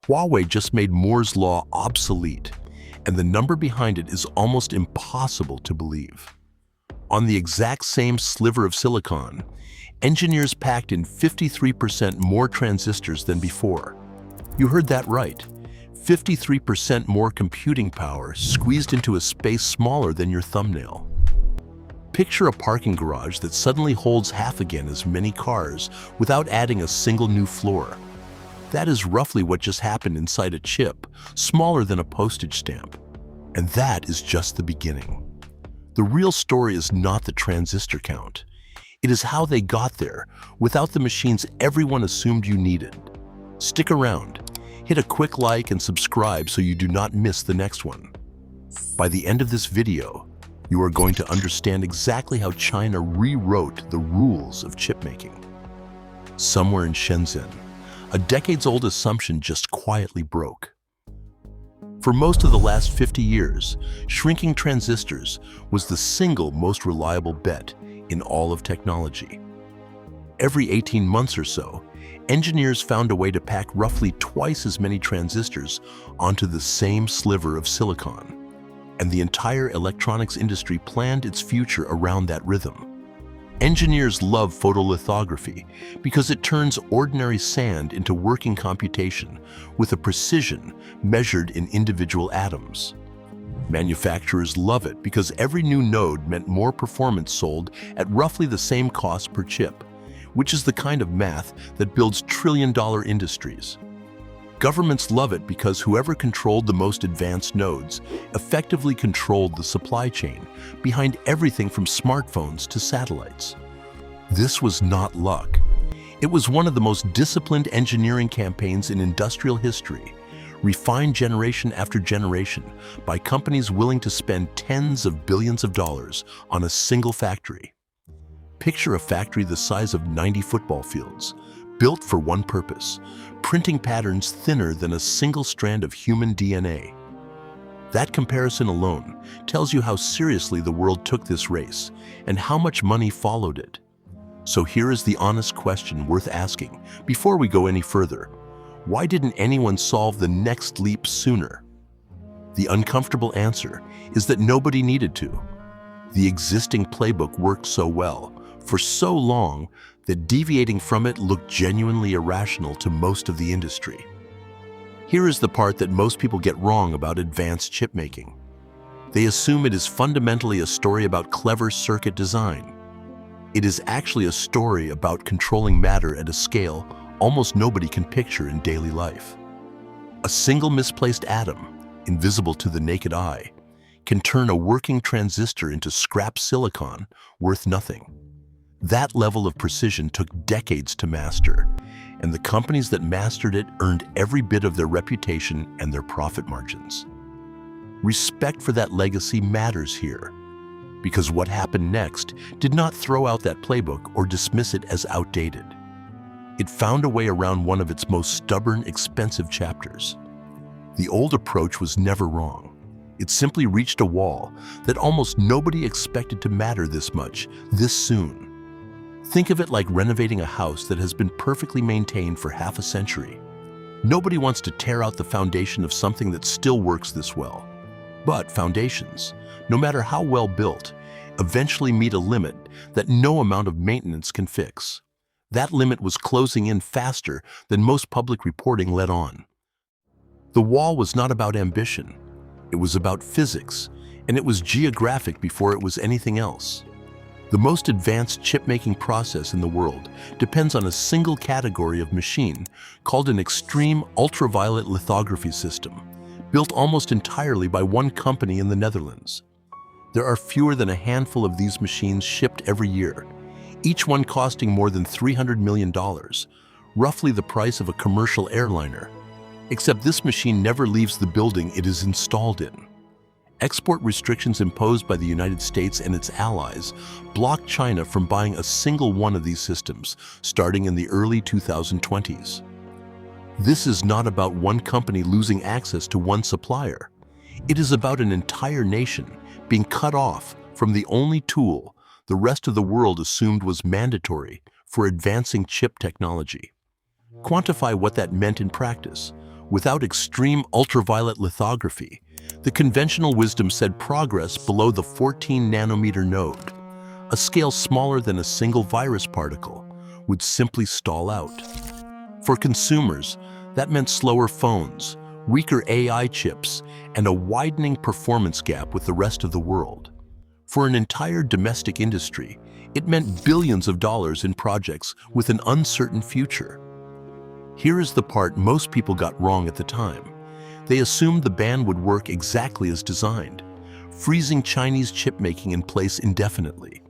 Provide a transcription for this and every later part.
Huawei just made Moore's Law obsolete, and the number behind it is almost impossible to believe. On the exact same sliver of silicon, engineers packed in 53% more transistors than before. You heard that right. 53% more computing power squeezed into a space smaller than your thumbnail. Picture a parking garage that suddenly holds half again as many cars without adding a single new floor. That is roughly what just happened inside a chip, smaller than a postage stamp. And that is just the beginning. The real story is not the transistor count. It is how they got there without the machines everyone assumed you needed. Stick around, hit a quick like and subscribe so you do not miss the next one. By the end of this video, you are going to understand exactly how China rewrote the rules of chip making. Somewhere in Shenzhen, a decades-old assumption just quietly broke. For most of the last 50 years, shrinking transistors was the single most reliable bet in all of technology. Every 18 months or so, engineers found a way to pack roughly twice as many transistors onto the same sliver of silicon, and the entire electronics industry planned its future around that rhythm. Engineers love photolithography because it turns ordinary sand into working computation with a precision measured in individual atoms. Manufacturers love it because every new node meant more performance sold at roughly the same cost per chip, which is the kind of math that builds trillion-dollar industries. Governments love it because whoever controlled the most advanced nodes effectively controlled the supply chain behind everything from smartphones to satellites. This was not luck. It was one of the most disciplined engineering campaigns in industrial history, refined generation after generation by companies willing to spend tens of billions of dollars on a single factory. Picture a factory the size of 90 football fields, built for one purpose: printing patterns thinner than a single strand of human DNA. That comparison alone tells you how seriously the world took this race and how much money followed it. So here is the honest question worth asking before we go any further. Why didn't anyone solve the next leap sooner? The uncomfortable answer is that nobody needed to. The existing playbook worked so well, for so long, that deviating from it looked genuinely irrational to most of the industry. Here is the part that most people get wrong about advanced chip making. They assume it is fundamentally a story about clever circuit design. It is actually a story about controlling matter at a scale almost nobody can picture in daily life. A single misplaced atom, invisible to the naked eye, can turn a working transistor into scrap silicon worth nothing. That level of precision took decades to master, and the companies that mastered it earned every bit of their reputation and their profit margins. Respect for that legacy matters here, because what happened next did not throw out that playbook or dismiss it as outdated. It found a way around one of its most stubborn, expensive chapters. The old approach was never wrong. It simply reached a wall that almost nobody expected to matter this much, this soon. Think of it like renovating a house that has been perfectly maintained for half a century. Nobody wants to tear out the foundation of something that still works this well. But foundations, no matter how well built, eventually meet a limit that no amount of maintenance can fix. That limit was closing in faster than most public reporting let on. The wall was not about ambition. It was about physics, and it was geographic before it was anything else. The most advanced chip-making process in the world depends on a single category of machine called an extreme ultraviolet lithography system, built almost entirely by one company in the Netherlands. There are fewer than a handful of these machines shipped every year, each one costing more than $300 million, roughly the price of a commercial airliner. Except this machine never leaves the building it is installed in. Export restrictions imposed by the United States and its allies blocked China from buying a single one of these systems, starting in the early 2020s. This is not about one company losing access to one supplier. It is about an entire nation being cut off from the only tool the rest of the world assumed was mandatory for advancing chip technology. Quantify what that meant in practice. without extreme ultraviolet lithography, the conventional wisdom said progress below the 14-nanometer node, a scale smaller than a single virus particle, would simply stall out. For consumers, that meant slower phones, weaker AI chips, and a widening performance gap with the rest of the world. For an entire domestic industry, it meant billions of dollars in projects with an uncertain future. Here is the part most people got wrong at the time. They assumed the ban would work exactly as designed, freezing Chinese chipmaking in place indefinitely.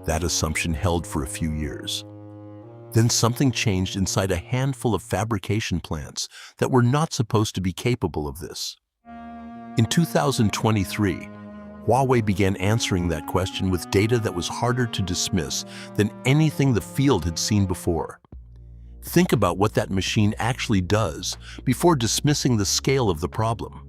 That assumption held for a few years. Then something changed inside a handful of fabrication plants that were not supposed to be capable of this. In 2023, Huawei began answering that question with data that was harder to dismiss than anything the field had seen before. Think about what that machine actually does before dismissing the scale of the problem.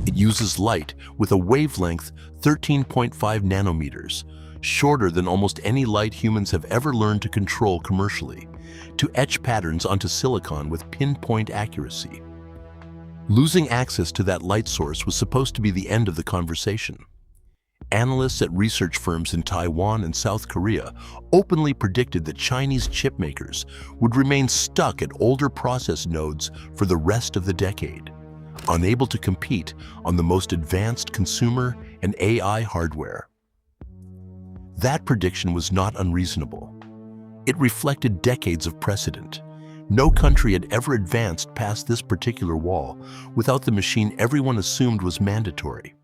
It uses light with a wavelength 13.5 nanometers, shorter than almost any light humans have ever learned to control commercially, to etch patterns onto silicon with pinpoint accuracy. Losing access to that light source was supposed to be the end of the conversation. Analysts at research firms in Taiwan and South Korea openly predicted that Chinese chip makers would remain stuck at older process nodes for the rest of the decade, unable to compete on the most advanced consumer and AI hardware. That prediction was not unreasonable. It reflected decades of precedent. No country had ever advanced past this particular wall without the machine everyone assumed was mandatory.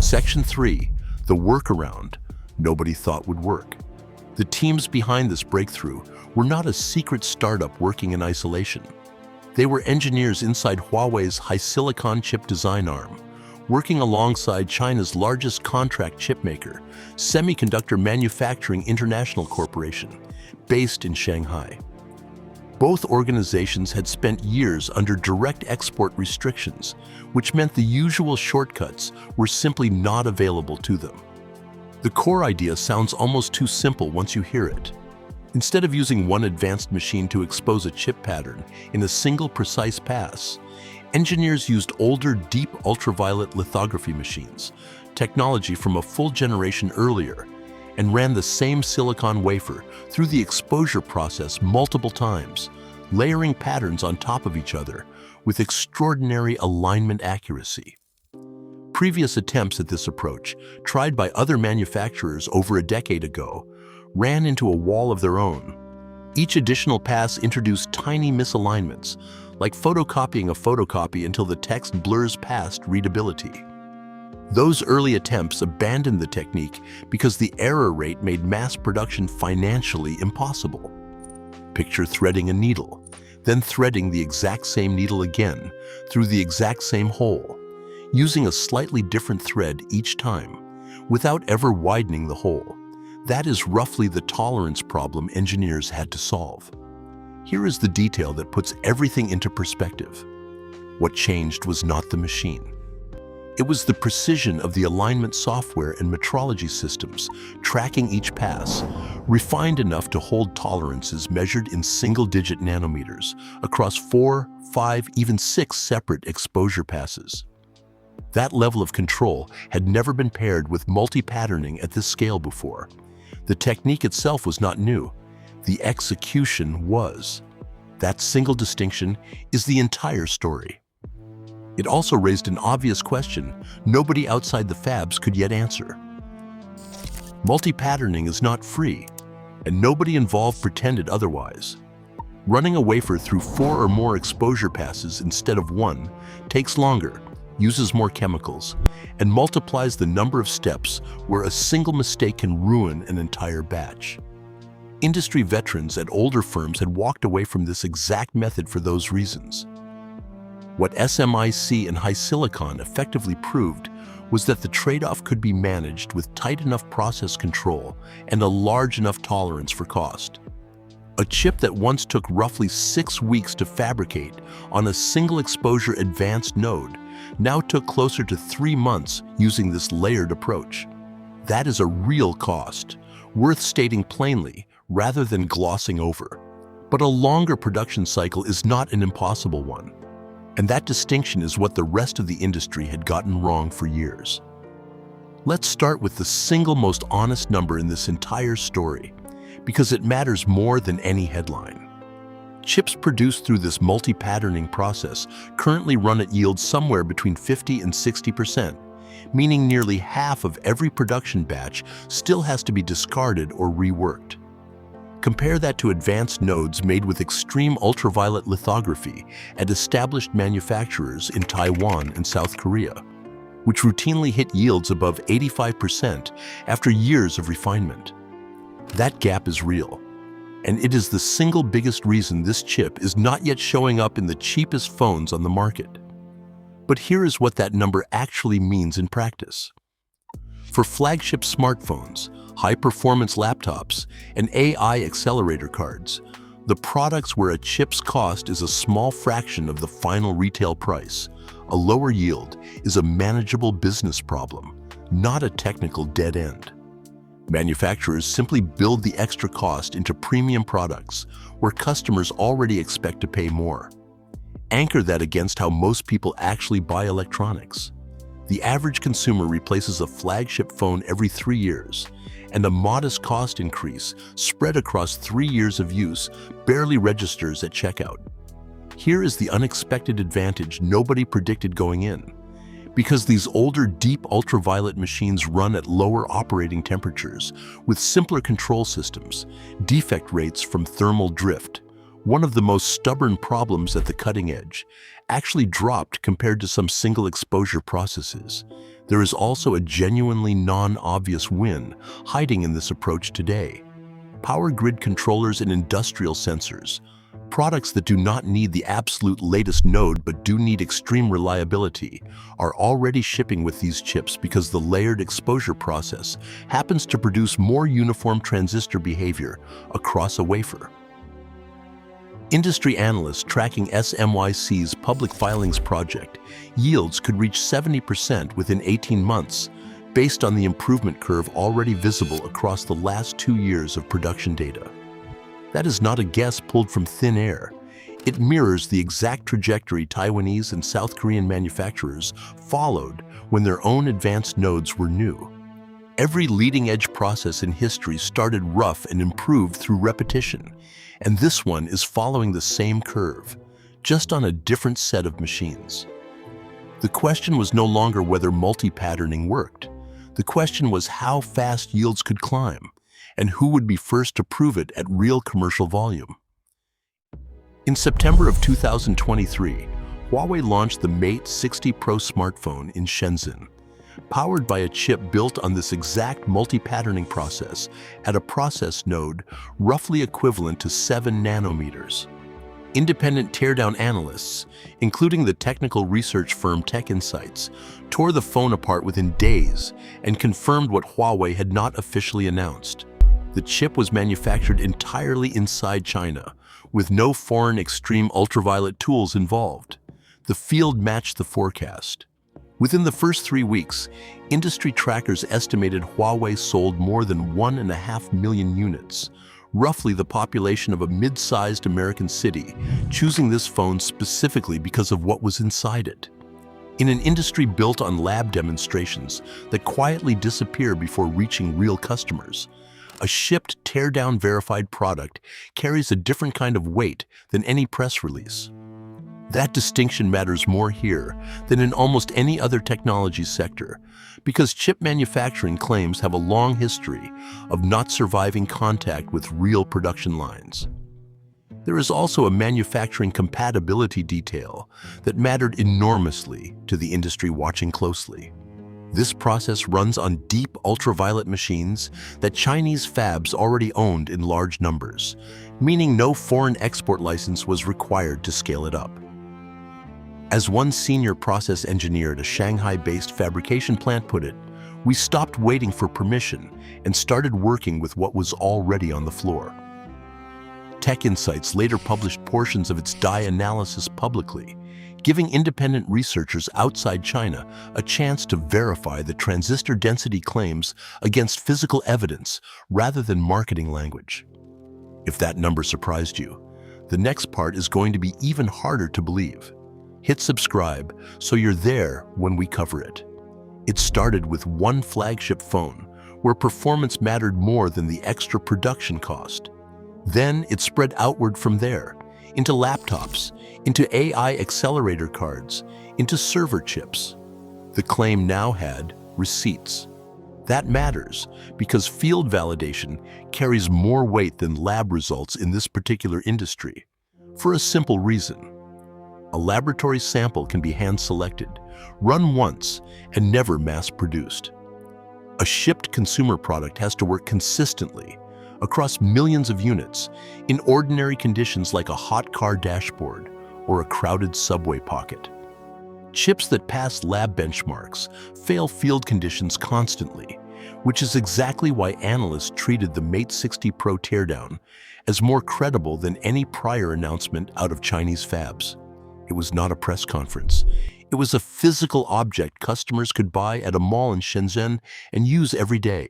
Section 3, the workaround nobody thought would work. The teams behind this breakthrough were not a secret startup working in isolation. They were engineers inside Huawei's high-silicon chip design arm, working alongside China's largest contract chip maker, Semiconductor Manufacturing International Corporation, based in Shanghai. Both organizations had spent years under direct export restrictions, which meant the usual shortcuts were simply not available to them. The core idea sounds almost too simple once you hear it. Instead of using one advanced machine to expose a chip pattern in a single precise pass, engineers used older deep ultraviolet lithography machines, technology from a full generation earlier, and ran the same silicon wafer through the exposure process multiple times, layering patterns on top of each other with extraordinary alignment accuracy. Previous attempts at this approach, tried by other manufacturers over a decade ago, ran into a wall of their own. Each additional pass introduced tiny misalignments, like photocopying a photocopy until the text blurs past readability. Those early attempts abandoned the technique because the error rate made mass production financially impossible. Picture threading a needle, then threading the exact same needle again through the exact same hole, using a slightly different thread each time, without ever widening the hole. That is roughly the tolerance problem engineers had to solve. Here is the detail that puts everything into perspective. What changed was not the machine. It was the precision of the alignment software and metrology systems, tracking each pass, refined enough to hold tolerances measured in single-digit nanometers across 4, 5, even 6 separate exposure passes. That level of control had never been paired with multi-patterning at this scale before. The technique itself was not new. The execution was. That single distinction is the entire story. It also raised an obvious question nobody outside the fabs could yet answer. Multi-patterning is not free, and nobody involved pretended otherwise. Running a wafer through 4 or more exposure passes instead of 1 takes longer, uses more chemicals, and multiplies the number of steps where a single mistake can ruin an entire batch. Industry veterans at older firms had walked away from this exact method for those reasons. What SMIC and high silicon effectively proved was that the trade-off could be managed with tight enough process control and a large enough tolerance for cost. A chip that once took roughly 6 weeks to fabricate on a single exposure advanced node now took closer to 3 months using this layered approach. That is a real cost, worth stating plainly rather than glossing over. But a longer production cycle is not an impossible one. And that distinction is what the rest of the industry had gotten wrong for years. Let's start with the single most honest number in this entire story, because it matters more than any headline. Chips produced through this multi-patterning process currently run at yields somewhere between 50 and 60%, meaning nearly half of every production batch still has to be discarded or reworked. Compare that to advanced nodes made with extreme ultraviolet lithography at established manufacturers in Taiwan and South Korea, which routinely hit yields above 85% after years of refinement. That gap is real, and it is the single biggest reason this chip is not yet showing up in the cheapest phones on the market. But here is what that number actually means in practice. For flagship smartphones, high-performance laptops, and AI accelerator cards, the products where a chip's cost is a small fraction of the final retail price, a lower yield is a manageable business problem, not a technical dead end. Manufacturers simply build the extra cost into premium products where customers already expect to pay more. Anchor that against how most people actually buy electronics. The average consumer replaces a flagship phone every 3 years, and a modest cost increase spread across 3 years of use barely registers at checkout. Here is the unexpected advantage nobody predicted going in. Because these older deep ultraviolet machines run at lower operating temperatures with simpler control systems, defect rates from thermal drift, one of the most stubborn problems at the cutting edge, actually dropped compared to some single exposure processes. There is also a genuinely non-obvious win hiding in this approach today. Power grid controllers and industrial sensors, products that do not need the absolute latest node but do need extreme reliability, are already shipping with these chips because the layered exposure process happens to produce more uniform transistor behavior across a wafer. Industry analysts tracking SMIC's public filings project yields could reach 70% within 18 months, based on the improvement curve already visible across the last 2 years of production data. That is not a guess pulled from thin air. It mirrors the exact trajectory Taiwanese and South Korean manufacturers followed when their own advanced nodes were new. Every leading-edge process in history started rough and improved through repetition, and this one is following the same curve, just on a different set of machines. The question was no longer whether multi-patterning worked. The question was how fast yields could climb, and who would be first to prove it at real commercial volume. In September of 2023, Huawei launched the Mate 60 Pro smartphone in Shenzhen, powered by a chip built on this exact multi-patterning process at a process node roughly equivalent to 7 nanometers. Independent teardown analysts, including the technical research firm TechInsights, tore the phone apart within days and confirmed what Huawei had not officially announced. The chip was manufactured entirely inside China, with no foreign extreme ultraviolet tools involved. The field matched the forecast. Within the first 3 weeks, industry trackers estimated Huawei sold more than 1.5 million units, roughly the population of a mid-sized American city, choosing this phone specifically because of what was inside it. In an industry built on lab demonstrations that quietly disappear before reaching real customers, a shipped teardown verified product carries a different kind of weight than any press release. That distinction matters more here than in almost any other technology sector, because chip manufacturing claims have a long history of not surviving contact with real production lines. There is also a manufacturing compatibility detail that mattered enormously to the industry watching closely. This process runs on deep ultraviolet machines that Chinese fabs already owned in large numbers, meaning no foreign export license was required to scale it up. As one senior process engineer at a Shanghai-based fabrication plant put it, we stopped waiting for permission and started working with what was already on the floor. TechInsights later published portions of its die analysis publicly, giving independent researchers outside China a chance to verify the transistor density claims against physical evidence rather than marketing language. If that number surprised you, The next part is going to be even harder to believe. Hit subscribe so you're there when we cover it. It started with one flagship phone, where performance mattered more than the extra production cost. Then it spread outward from there, into laptops, into AI accelerator cards, into server chips. The claim now had receipts. That matters because field validation carries more weight than lab results in this particular industry. For a simple reason. A laboratory sample can be hand-selected, run once, and never mass-produced. A shipped consumer product has to work consistently across millions of units in ordinary conditions like a hot car dashboard or a crowded subway pocket. Chips that pass lab benchmarks fail field conditions constantly, which is exactly why analysts treated the Mate 60 Pro teardown as more credible than any prior announcement out of Chinese fabs. It was not a press conference. It was a physical object customers could buy at a mall in Shenzhen and use every day.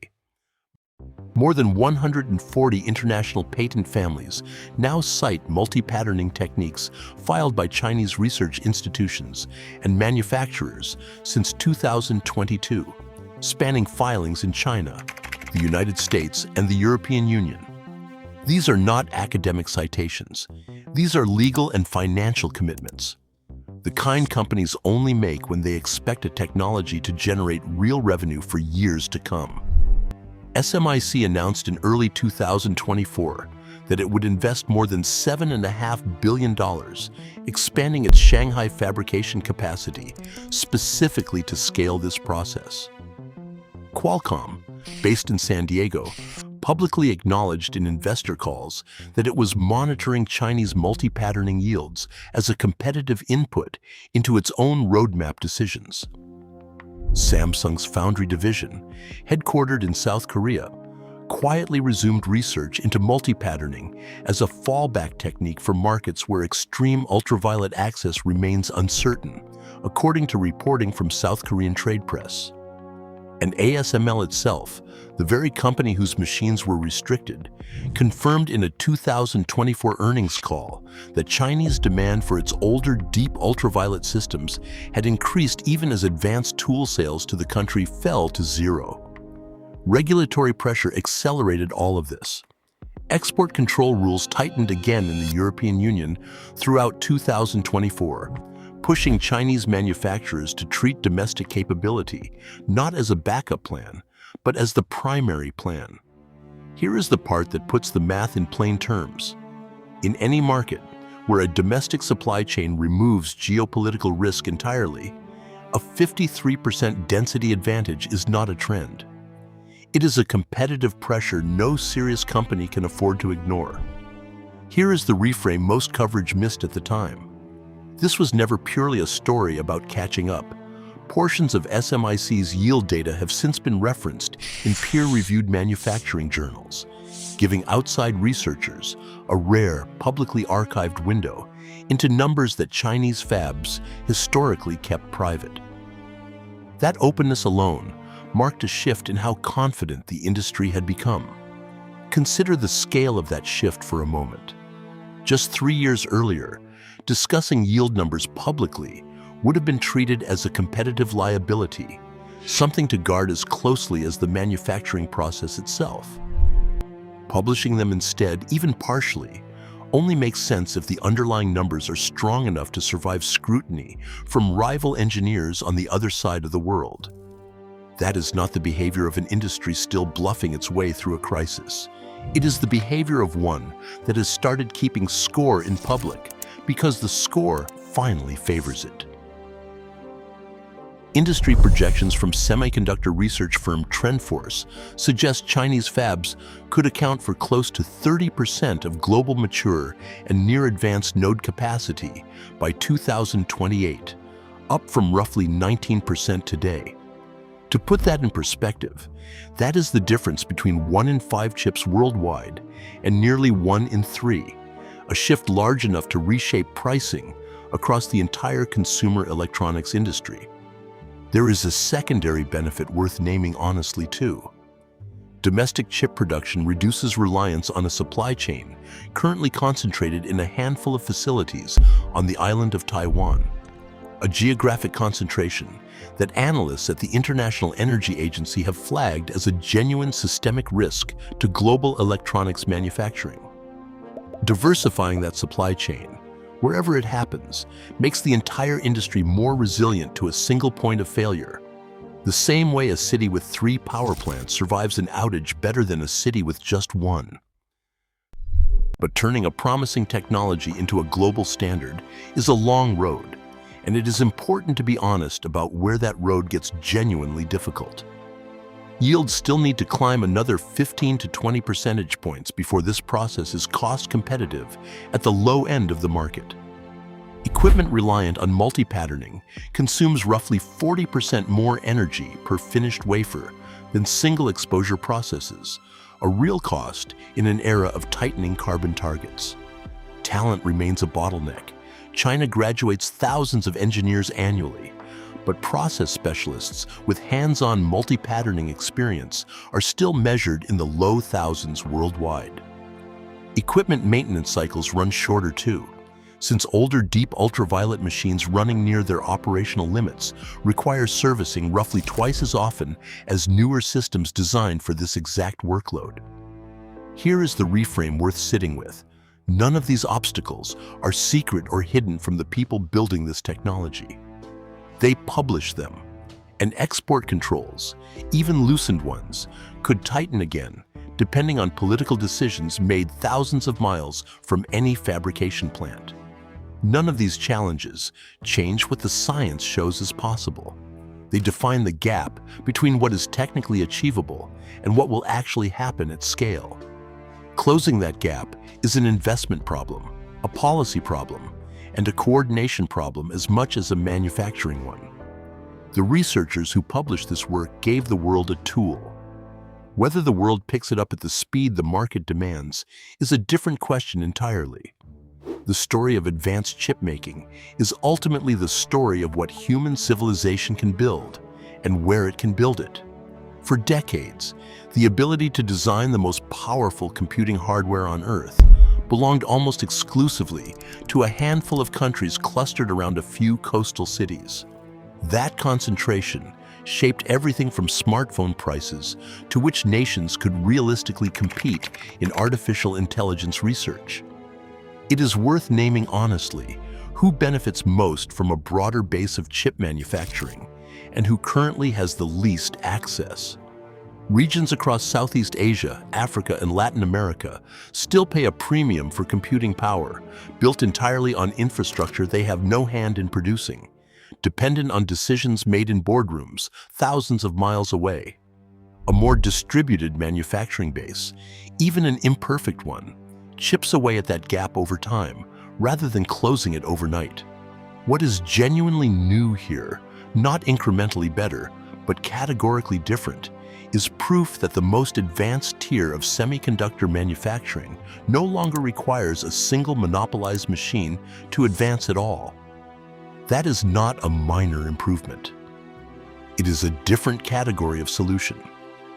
More than 140 international patent families now cite multi-patterning techniques filed by Chinese research institutions and manufacturers since 2022, spanning filings in China, the United States, and the European Union. These are not academic citations. These are legal and financial commitments. The kind companies only make when they expect a technology to generate real revenue for years to come. SMIC announced in early 2024 that it would invest more than $7.5 billion, expanding its Shanghai fabrication capacity specifically to scale this process. Qualcomm, based in San Diego, publicly acknowledged in investor calls that it was monitoring Chinese multi-patterning yields as a competitive input into its own roadmap decisions. Samsung's foundry division, headquartered in South Korea, quietly resumed research into multi-patterning as a fallback technique for markets where extreme ultraviolet access remains uncertain, according to reporting from South Korean trade press. And ASML itself, the very company whose machines were restricted, confirmed in a 2024 earnings call that Chinese demand for its older deep ultraviolet systems had increased even as advanced tool sales to the country fell to zero. Regulatory pressure accelerated all of this. Export control rules tightened again in the European Union throughout 2024, pushing Chinese manufacturers to treat domestic capability not as a backup plan, but as the primary plan. Here is the part that puts the math in plain terms. In any market where a domestic supply chain removes geopolitical risk entirely, a 53% density advantage is not a trend. It is a competitive pressure no serious company can afford to ignore. Here is the reframe most coverage missed at the time. This was never purely a story about catching up. Portions of SMIC's yield data have since been referenced in peer-reviewed manufacturing journals, giving outside researchers a rare, publicly archived window into numbers that Chinese fabs historically kept private. That openness alone marked a shift in how confident the industry had become. Consider the scale of that shift for a moment. Just 3 years earlier, discussing yield numbers publicly would have been treated as a competitive liability, something to guard as closely as the manufacturing process itself. Publishing them instead, even partially, only makes sense if the underlying numbers are strong enough to survive scrutiny from rival engineers on the other side of the world. That is not the behavior of an industry still bluffing its way through a crisis. It is the behavior of one that has started keeping score in public because the score finally favors it. Industry projections from semiconductor research firm TrendForce suggest Chinese fabs could account for close to 30% of global mature and near-advanced node capacity by 2028, up from roughly 19% today. To put that in perspective, that is the difference between 1 in 5 chips worldwide and nearly 1 in 3, a shift large enough to reshape pricing across the entire consumer electronics industry. There is a secondary benefit worth naming honestly too. Domestic chip production reduces reliance on a supply chain currently concentrated in a handful of facilities on the island of Taiwan, a geographic concentration that analysts at the International Energy Agency have flagged as a genuine systemic risk to global electronics manufacturing. Diversifying that supply chain, wherever it happens, makes the entire industry more resilient to a single point of failure. The same way a city with 3 power plants survives an outage better than a city with just 1. But turning a promising technology into a global standard is a long road, and it is important to be honest about where that road gets genuinely difficult. Yields still need to climb another 15 to 20 percentage points before this process is cost competitive at the low end of the market. Equipment reliant on multipatterning consumes roughly 40% more energy per finished wafer than single exposure processes, a real cost in an era of tightening carbon targets. Talent remains a bottleneck. China graduates thousands of engineers annually, but process specialists with hands-on multi-patterning experience are still measured in the low thousands worldwide. Equipment maintenance cycles run shorter too, since older deep ultraviolet machines running near their operational limits require servicing roughly twice as often as newer systems designed for this exact workload. Here is the reframe worth sitting with. None of these obstacles are secret or hidden from the people building this technology. They publish them, and export controls, even loosened ones, could tighten again, depending on political decisions made thousands of miles from any fabrication plant. None of these challenges change what the science shows is possible. They define the gap between what is technically achievable and what will actually happen at scale. Closing that gap is an investment problem, a policy problem, and a coordination problem as much as a manufacturing one. The researchers who published this work gave the world a tool. Whether the world picks it up at the speed the market demands is a different question entirely. The story of advanced chipmaking is ultimately the story of what human civilization can build and where it can build it. For decades, the ability to design the most powerful computing hardware on Earth belonged almost exclusively to a handful of countries clustered around a few coastal cities. That concentration shaped everything from smartphone prices to which nations could realistically compete in artificial intelligence research. It is worth naming honestly who benefits most from a broader base of chip manufacturing and who currently has the least access. Regions across Southeast Asia, Africa, and Latin America still pay a premium for computing power, built entirely on infrastructure they have no hand in producing, dependent on decisions made in boardrooms thousands of miles away. A more distributed manufacturing base, even an imperfect one, chips away at that gap over time, rather than closing it overnight. What is genuinely new here, not incrementally better, but categorically different, is proof that the most advanced tier of semiconductor manufacturing no longer requires a single monopolized machine to advance at all. That is not a minor improvement. It is a different category of solution,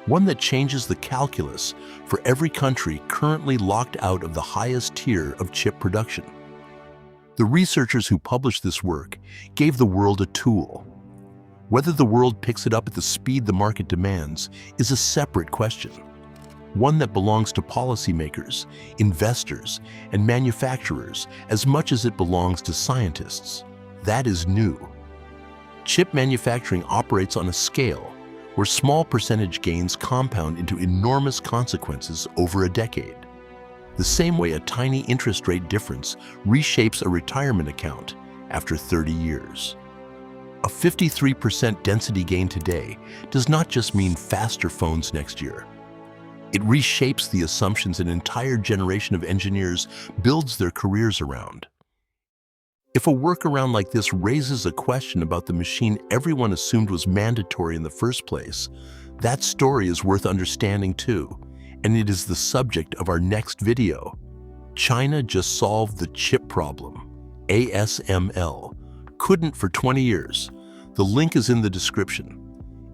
one that changes the calculus for every country currently locked out of the highest tier of chip production. The researchers who published this work gave the world a tool. Whether the world picks it up at the speed the market demands is a separate question, one that belongs to policymakers, investors, and manufacturers as much as it belongs to scientists. That is new. Chip manufacturing operates on a scale where small percentage gains compound into enormous consequences over a decade. The same way a tiny interest rate difference reshapes a retirement account after 30 years. A 53% density gain today does not just mean faster phones next year. It reshapes the assumptions an entire generation of engineers builds their careers around. If a workaround like this raises a question about the machine everyone assumed was mandatory in the first place, that story is worth understanding too, and it is the subject of our next video. China just solved the chip problem. ASML couldn't for 20 years. The link is in the description.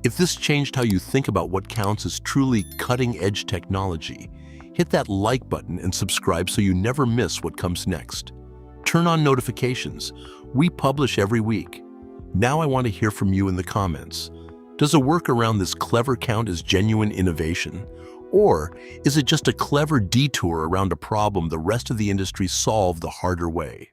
If this changed how you think about what counts as truly cutting-edge technology, hit that like button and subscribe so you never miss what comes next. Turn on notifications. We publish every week. Now I want to hear from you in the comments. Does a workaround this clever count as genuine innovation? Or is it just a clever detour around a problem the rest of the industry solved the harder way?